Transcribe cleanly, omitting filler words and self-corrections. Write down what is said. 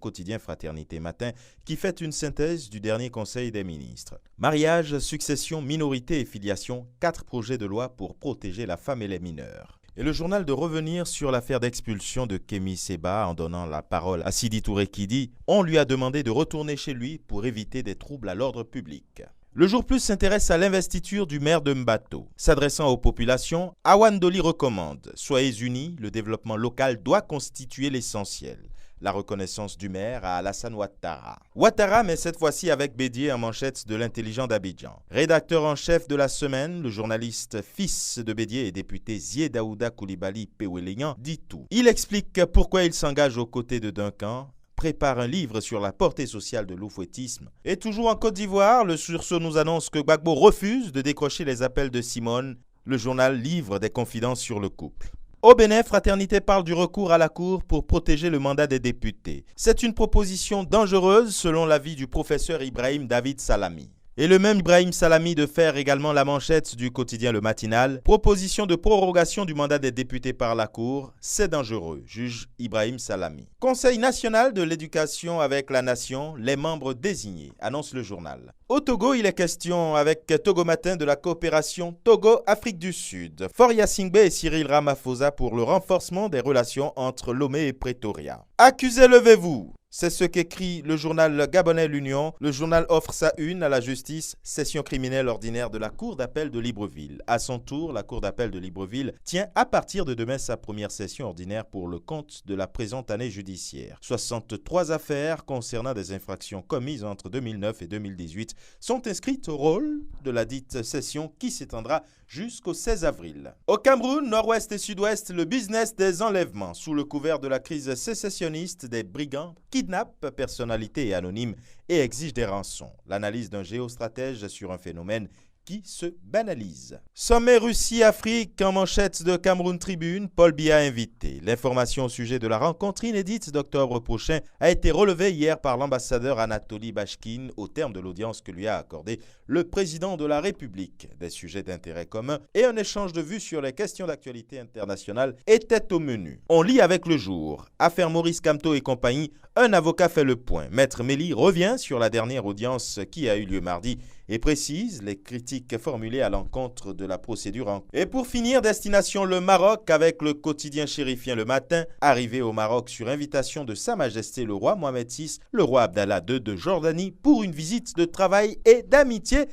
quotidien Fraternité Matin qui fait une synthèse du dernier Conseil des ministres. Mariage, succession, minorité et filiation, 4 projets de loi pour protéger la femme et les mineurs. Et le journal de revenir sur l'affaire d'expulsion de Kémy Séba en donnant la parole à Sidi Touré qui dit « On lui a demandé de retourner chez lui pour éviter des troubles à l'ordre public ». Le Jour Plus s'intéresse à l'investiture du maire de Mbato. S'adressant aux populations, Awan Doli recommande « Soyez unis, le développement local doit constituer l'essentiel ». La reconnaissance du maire à Alassane Ouattara. Ouattara, mais cette fois-ci avec Bédier en manchette de l'intelligent d'Abidjan. Rédacteur en chef de la semaine, le journaliste fils de Bédier et député Zié Daouda Koulibaly Peweleyan dit tout. Il explique pourquoi il s'engage aux côtés de Duncan, prépare un livre sur la portée sociale de l'oufouettisme. Et toujours en Côte d'Ivoire, le sursaut nous annonce que Gbagbo refuse de décrocher les appels de Simone. Le journal livre des confidences sur le couple. Au Bénin, Fraternité parle du recours à la Cour pour protéger le mandat des députés. C'est une proposition dangereuse selon l'avis du professeur Ibrahim David Salami. Et le même Ibrahim Salami de faire également la manchette du quotidien Le Matinal. Proposition de prorogation du mandat des députés par la Cour, c'est dangereux, juge Ibrahim Salami. Conseil national de l'éducation avec la nation, les membres désignés, annonce le journal. Au Togo, il est question avec Togo Matin de la coopération Togo-Afrique du Sud. Foria Singbe et Cyril Ramaphosa pour le renforcement des relations entre Lomé et Pretoria. Accusez, levez-vous! C'est ce qu'écrit le journal gabonais L'Union. Le journal offre sa une à la justice, session criminelle ordinaire de la Cour d'appel de Libreville. À son tour, la Cour d'appel de Libreville tient à partir de demain sa première session ordinaire pour le compte de la présente année judiciaire. 63 affaires concernant des infractions commises entre 2009 et 2018 sont inscrites au rôle de la dite session qui s'étendra jusqu'au 16 avril. Au Cameroun, nord-ouest et sud-ouest, le business des enlèvements. Sous le couvert de la crise sécessionniste, des brigands kidnappent personnalités et anonymes et exigent des rançons. L'analyse d'un géostratège sur un phénomène qui se banalise. Sommet Russie-Afrique en manchette de Cameroun Tribune, Paul Biya invité. L'information au sujet de la rencontre inédite d'octobre prochain a été relevée hier par l'ambassadeur Anatoly Bachkin au terme de l'audience que lui a accordée le président de la République. Des sujets d'intérêt commun et un échange de vues sur les questions d'actualité internationale étaient au menu. On lit avec Le Jour. Affaire Maurice Kamto et compagnie, un avocat fait le point. Maître Méli revient sur la dernière audience qui a eu lieu mardi et précise les critiques formulées à l'encontre de la procédure en cours. Et pour finir, destination le Maroc avec le quotidien chérifien Le Matin, arrivé au Maroc sur invitation de Sa Majesté le roi Mohamed VI, le roi Abdallah II de Jordanie pour une visite de travail et d'amitié.